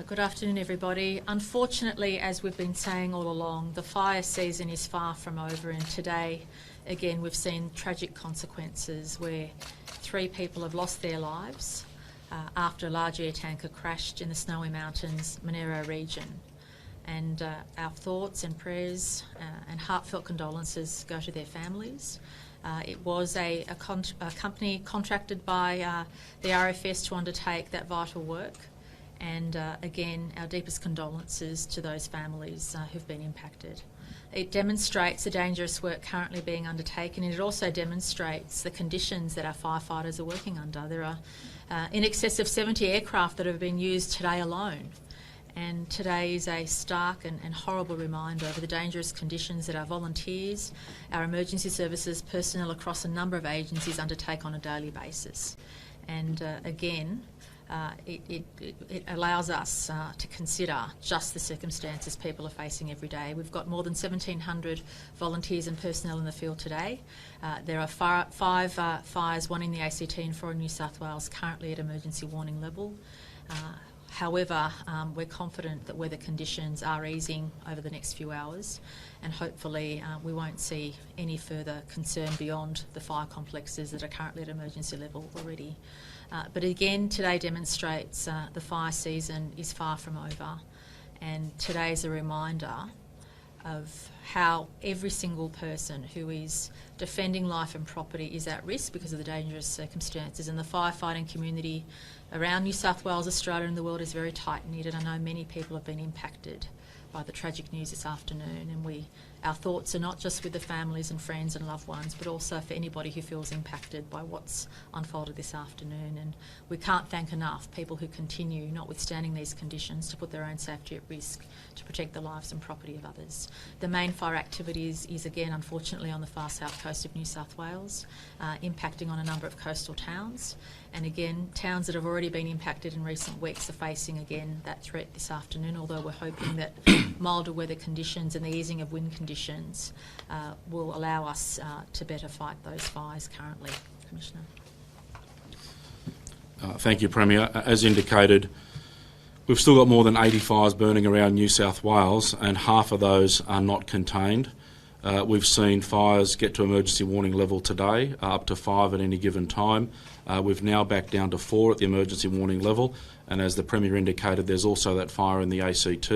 Good afternoon, everybody. Unfortunately, as we've been saying all along, the fire season is far from over, and today, again, we've seen tragic consequences where 3 people have lost their lives after a large air tanker crashed in the Snowy Mountains, Monero region. And our thoughts and prayers and heartfelt condolences go to their families. It was a company contracted by the RFS to undertake that vital work. And again, our deepest condolences to those families who've been impacted. It demonstrates the dangerous work currently being undertaken, and it also demonstrates the conditions that our firefighters are working under. There are in excess of 70 aircraft that have been used today alone. And today is a stark and horrible reminder of the dangerous conditions that our volunteers, our emergency services personnel across a number of agencies undertake on a daily basis. And again, it allows us to consider just the circumstances people are facing every day. We've got more than 1,700 volunteers and personnel in the field today. There are 5 fires, 1 in the ACT and 4 in New South Wales, currently at emergency warning level. However, we're confident that weather conditions are easing over the next few hours, and hopefully we won't see any further concern beyond the fire complexes that are currently at emergency level already. But again, today demonstrates the fire season is far from over, and today is a reminder of how every single person who is defending life and property is at risk because of the dangerous circumstances, and the firefighting community around New South Wales, Australia and the world is very tight-knit, and I know many people have been impacted by the tragic news this afternoon, and our thoughts are not just with the families and friends and loved ones, but also for anybody who feels impacted by what's unfolded this afternoon. And we can't thank enough people who continue, notwithstanding these conditions, to put their own safety at risk to protect the lives and property of others. The main fire activity is again, unfortunately, on the far south coast of New South Wales, impacting on a number of coastal towns. And again, towns that have already been impacted in recent weeks are facing again that threat this afternoon, although we're hoping that milder weather conditions and the easing of wind conditions will allow us to better fight those fires currently. Commissioner. Thank you, Premier. As indicated, we've still got more than 80 fires burning around New South Wales, and half of those are not contained. We've seen fires get to emergency warning level today, up to 5 at any given time. We've now back down to 4 at the emergency warning level, and as the Premier indicated, there's also that fire in the ACT,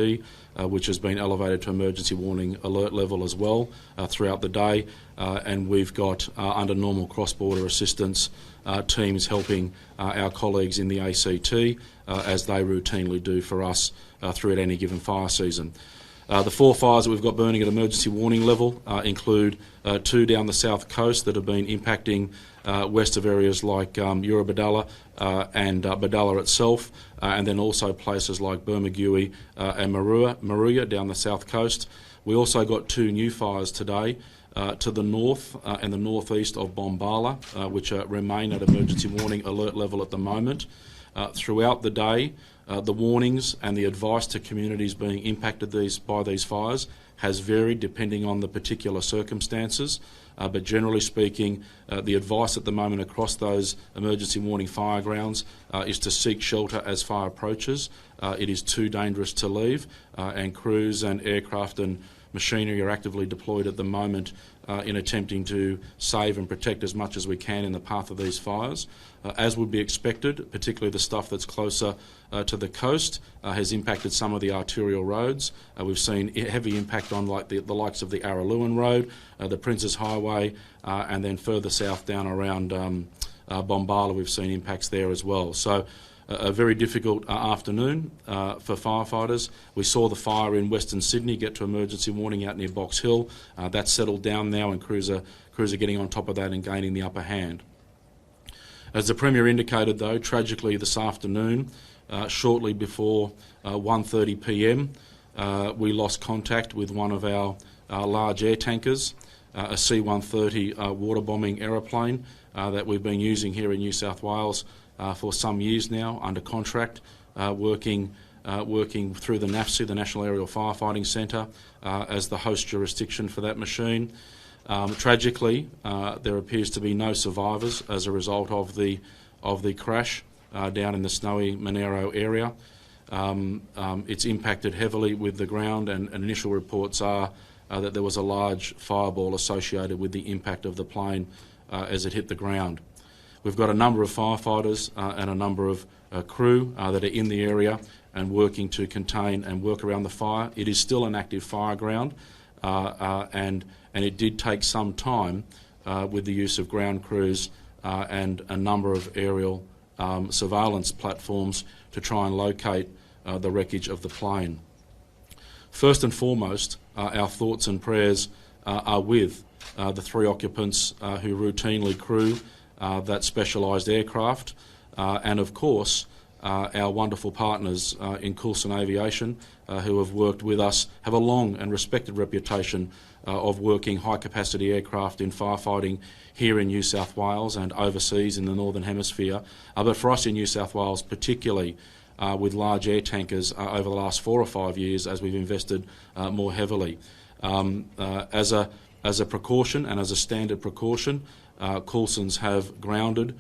which has been elevated to emergency warning alert level as well throughout the day, and we've got under normal cross-border assistance teams helping our colleagues in the ACT as they routinely do for us throughout any given fire season. The 4 fires that we've got burning at emergency warning level include 2 down the south coast that have been impacting west of areas like Eurobadalla and Badalla itself, and then also places like Berejiklian and Maruya down the south coast. We also got 2 new fires today to the north and the northeast of Bombala, which remain at emergency warning alert level at the moment. Throughout the day, the warnings and the advice to communities being impacted by these fires has varied depending on the particular circumstances, but generally speaking, the advice at the moment across those emergency warning fire grounds is to seek shelter as fire approaches. It is too dangerous to leave, and crews and aircraft and machinery are actively deployed at the moment in attempting to save and protect as much as we can in the path of these fires. As would be expected, particularly the stuff that's closer to the coast has impacted some of the arterial roads. We've seen heavy impact on the likes of the Araluan Road, the Princes Highway, and then further south down around Bombala we've seen impacts there as well. So a very difficult afternoon for firefighters. We saw the fire in Western Sydney get to emergency warning out near Box Hill. That's settled down now, and crews are getting on top of that and gaining the upper hand. As the Premier indicated, though, tragically this afternoon, shortly before 1:30 p.m, we lost contact with one of our large air tankers, a C-130 water bombing aeroplane that we've been using here in New South Wales for some years now under contract, working through the NAFC, the National Aerial Firefighting Centre, as the host jurisdiction for that machine. Tragically, there appears to be no survivors as a result of the crash down in the snowy Monero area. It's impacted heavily with the ground, and initial reports are that there was a large fireball associated with the impact of the plane as it hit the ground. We've got a number of firefighters and a number of crew that are in the area and working to contain and work around the fire. It is still an active fire ground, and it did take some time with the use of ground crews and a number of aerial surveillance platforms to try and locate the wreckage of the plane. First and foremost, our thoughts and prayers are with the 3 occupants who routinely crew that specialised aircraft, and of course our wonderful partners in Coulson Aviation who have worked with us, have a long and respected reputation of working high-capacity aircraft in firefighting here in New South Wales and overseas in the Northern Hemisphere, but for us in New South Wales particularly with large air tankers over the last 4 or 5 years as we've invested more heavily. As a precaution and as a standard precaution, Coulsons have grounded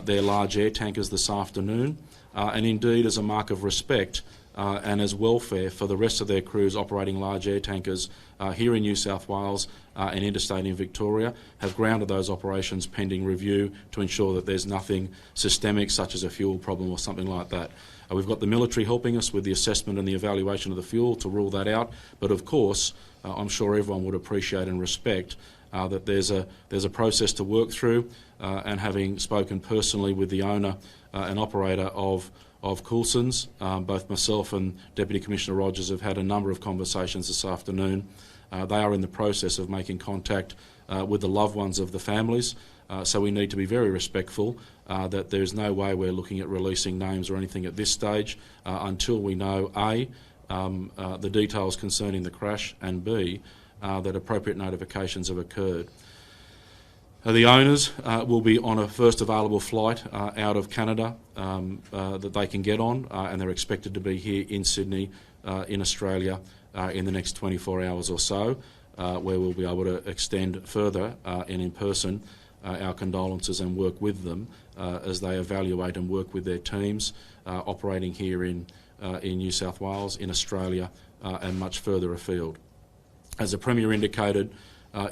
their large air tankers this afternoon, and indeed as a mark of respect and as welfare for the rest of their crews operating large air tankers here in New South Wales and interstate in Victoria, have grounded those operations pending review to ensure that there's nothing systemic such as a fuel problem or something like that. We've got the military helping us with the assessment and the evaluation of the fuel to rule that out, but of course I'm sure everyone would appreciate and respect that there's a process to work through, and having spoken personally with the owner and operator of Coulson's, both myself and Deputy Commissioner Rogers have had a number of conversations this afternoon. They are in the process of making contact with the loved ones of the families, so we need to be very respectful that there's no way we're looking at releasing names or anything at this stage until we know A, the details concerning the crash, and B, that appropriate notifications have occurred. The owners will be on a first available flight out of Canada that they can get on, and they're expected to be here in Sydney, in Australia, in the next 24 hours or so, where we'll be able to extend further and in person our condolences and work with them as they evaluate and work with their teams operating here in New South Wales, in Australia, and much further afield. As the Premier indicated,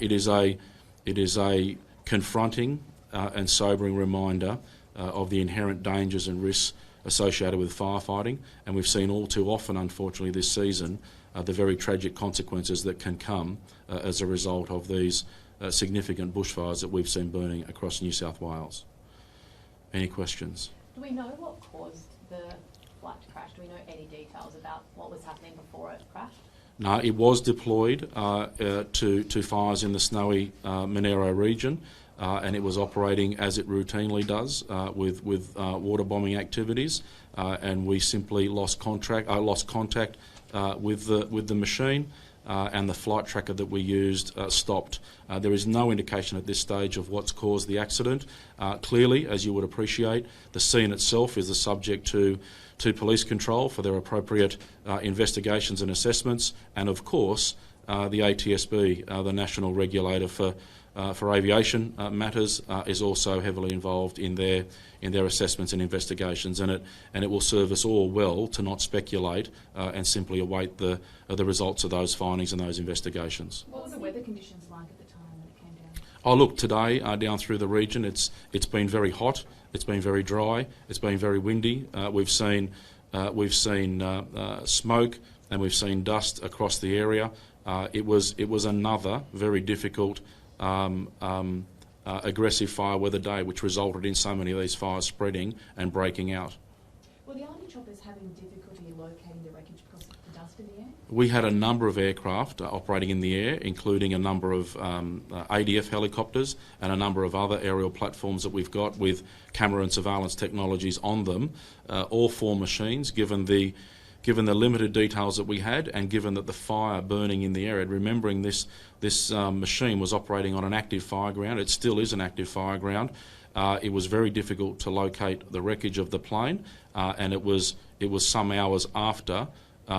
it is a confronting and sobering reminder of the inherent dangers and risks associated with firefighting, and we've seen all too often, unfortunately, this season, the very tragic consequences that can come as a result of these significant bushfires that we've seen burning across New South Wales. Any questions? Do we know what caused the flight to crash? Do we know any details about what was happening before it crashed? No, it was deployed to fires in the snowy Monero region, and it was operating as it routinely does with water bombing activities, and we simply lost contact with the machine, and the flight tracker that we used stopped. There is no indication at this stage of what's caused the accident. Clearly, as you would appreciate, the scene itself is the subject to police control for their appropriate investigations and assessments, and of course the ATSB, the national regulator for aviation matters, is also heavily involved in their assessments and investigations, and it will serve us all well to not speculate and simply await the results of those findings and those investigations. What were the weather conditions like at the time when it came down? Oh, look, today down through the region, it's been very hot. It's been very dry. It's been very windy. We've seen smoke and we've seen dust across the area. It was another very difficult, aggressive fire weather day, which resulted in so many of these fires spreading and breaking out. Were the Army choppers having difficulty locating the wreckage because of the dust in the air? We had a number of aircraft operating in the air, including a number of ADF helicopters and a number of other aerial platforms that we've got with camera and surveillance technologies on them. All 4 machines, given the limited details that we had, and given that the fire burning in the area, remembering this machine was operating on an active fire ground. It still is an active fire ground. It was very difficult to locate the wreckage of the plane, and it was some hours after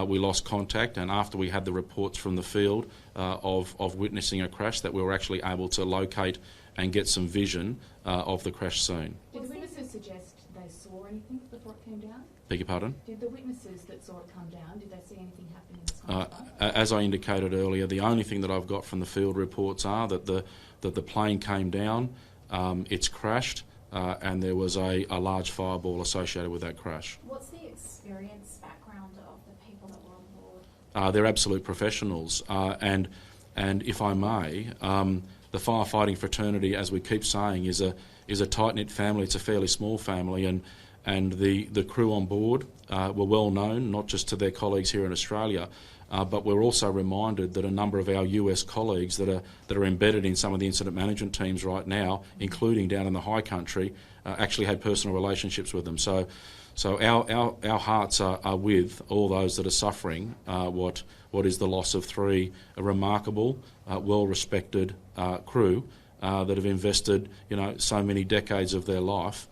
we lost contact and after we had the reports from the field of witnessing a crash that we were actually able to locate and get some vision of the crash scene. Did the witnesses suggest they saw anything before it came down? Beg your pardon? Did the witnesses that saw it come down, did they see anything happen in this kind of fire? As I indicated earlier, the only thing that I've got from the field reports are that the plane came down, it's crashed, and there was a large fireball associated with that crash. What's the experience background of the people that were on board? They're absolute professionals, and if I may, the firefighting fraternity, as we keep saying, is a tight-knit family. It's a fairly small family, and the crew on board were well known, not just to their colleagues here in Australia, but we're also reminded that a number of our US colleagues that are embedded in some of the incident management teams right now, including down in the high country, actually had personal relationships with them. So our hearts are with all those that are suffering what is the loss of three remarkable, well-respected crew that have invested, so many decades of their life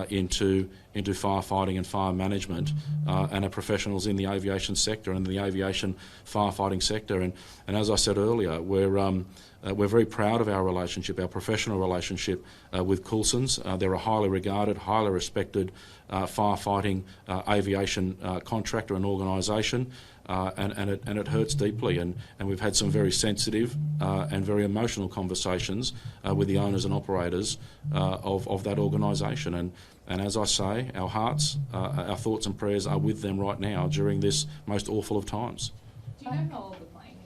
into firefighting and fire management, and are professionals in the aviation sector and the aviation firefighting sector. And as I said earlier, we're very proud of our relationship, our professional relationship with Coulson's. They're a highly regarded, highly respected firefighting aviation contractor and organisation. And it hurts deeply, and we've had some very sensitive and very emotional conversations with the owners and operators of that organisation. And as I say, our hearts, our thoughts and prayers are with them right now during this most awful of times. Do you know how old the plane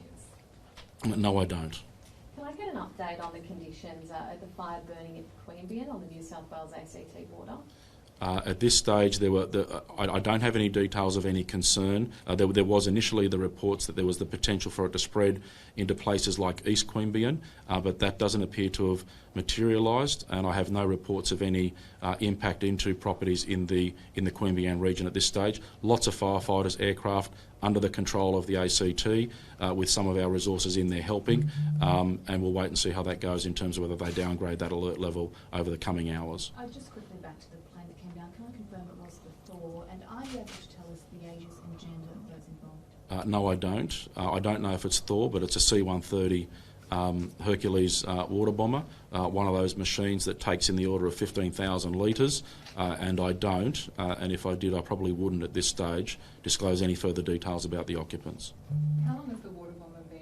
is? No, I don't. Can I get an update on the conditions at the fire burning at Queanbeyan on the New South Wales ACT border? At this stage, I don't have any details of any concern. There was initially the reports that there was the potential for it to spread into places like East Queanbeyan, but that doesn't appear to have materialised, and I have no reports of any impact into properties in the Queanbeyan region at this stage. Lots of firefighters, aircraft under the control of the ACT, with some of our resources in there helping, and we'll wait and see how that goes in terms of whether they downgrade that alert level over the coming hours. Just quickly back to the plane that came down. Can I confirm it was the Thor? And are you able to tell us the ages and gender of those involved? No, I don't. I don't know if it's Thor, but it's a C-130 Hercules water bomber, one of those machines that takes in the order of 15,000 litres, and I don't, and if I did, I probably wouldn't at this stage disclose any further details about the occupants. How long has the water bomber been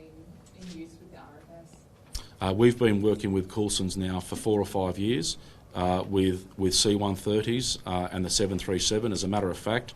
in use with the RFS? We've been working with Coulson's now for 4 or 5 years with C-130s and the 737. As a matter of fact,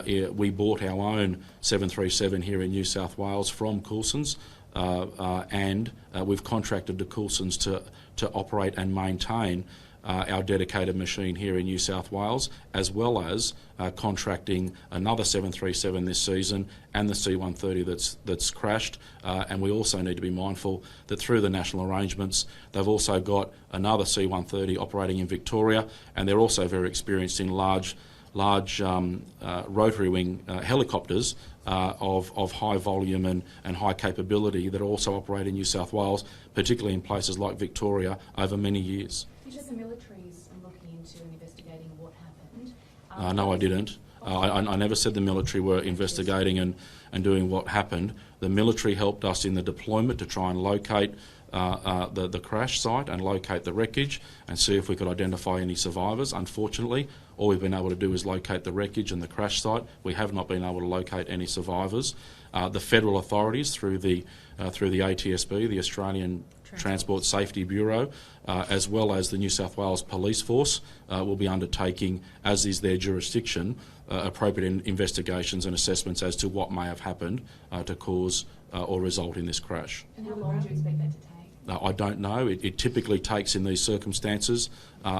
we bought our own 737 here in New South Wales from Coulson's, and we've contracted to Coulson's to operate and maintain our dedicated machine here in New South Wales, as well as contracting another 737 this season and the C-130 that's crashed. And we also need to be mindful that through the national arrangements, they've also got another C-130 operating in Victoria, and they're also very experienced in large rotary wing helicopters of high volume and high capability that also operate in New South Wales, particularly in places like Victoria, over many years. You said the military's looking into and investigating what happened. No, I didn't. I never said the military were investigating and doing what happened. The military helped us in the deployment to try and locate the crash site and locate the wreckage and see if we could identify any survivors. Unfortunately, all we've been able to do is locate the wreckage and the crash site. We have not been able to locate any survivors. The federal authorities through the ATSB, the Australian Transport Safety Bureau, as well as the New South Wales Police Force, will be undertaking, as is their jurisdiction, appropriate investigations and assessments as to what may have happened to cause or result in this crash. And how long do you expect that to take? I don't know. It typically takes, in these circumstances,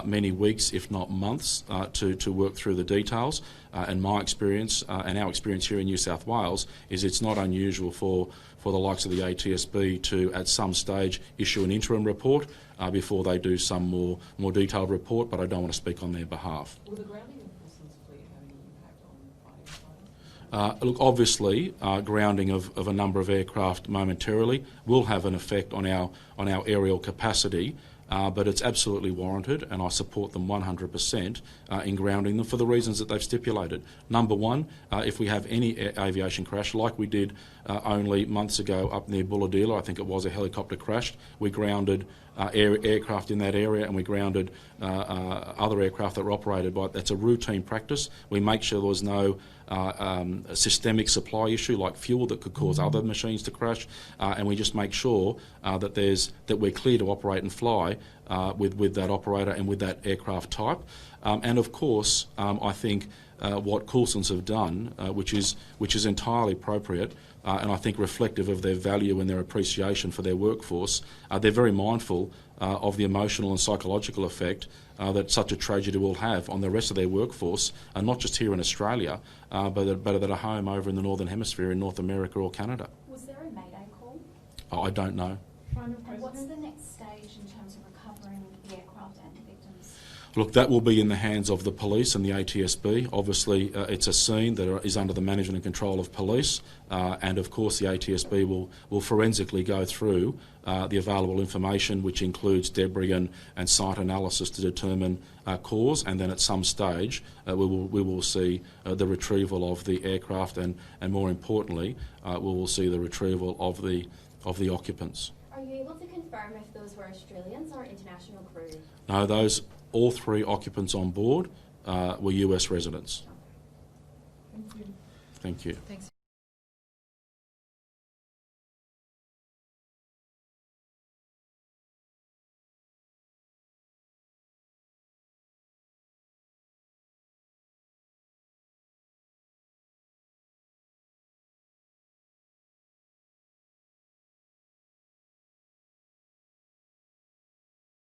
many weeks, if not months, to work through the details. And my experience, and our experience here in New South Wales, is it's not unusual for the likes of the ATSB to, at some stage, issue an interim report before they do some more detailed report, but I don't want to speak on their behalf. Will the grounding of Coulson's fleet have any impact on fighting fires? Look, obviously, grounding of a number of aircraft momentarily will have an effect on our aerial capacity, but it's absolutely warranted, and I support them 100% in grounding them for the reasons that they've stipulated. Number one, if we have any aviation crash, like we did only months ago up near Bulahdelah, I think it was, a helicopter crashed, we grounded aircraft in that area, and we grounded other aircraft that were operated by. That's a routine practice. We make sure there was no systemic supply issue like fuel that could cause other machines to crash, and we just make sure that we're clear to operate and fly with that operator and with that aircraft type. And of course, I think what Coulsons have done, which is entirely appropriate, and I think reflective of their value and their appreciation for their workforce, they're very mindful of the emotional and psychological effect that such a tragedy will have on the rest of their workforce, not just here in Australia, but that are home over in the Northern Hemisphere in North America or Canada. Was there a Mayday call? I don't know. And what's the next stage in terms of recovering the aircraft and the victims? Look, that will be in the hands of the police and the ATSB. Obviously, it's a scene that is under the management and control of police, and of course the ATSB will forensically go through the available information, which includes debris and site analysis to determine cause, and then at some stage we will see the retrieval of the aircraft, and more importantly, we will see the retrieval of the occupants. Are you able to confirm if those were Australians or international crew? No, all three occupants on board were US residents. Thank you. Thank you. Thanks.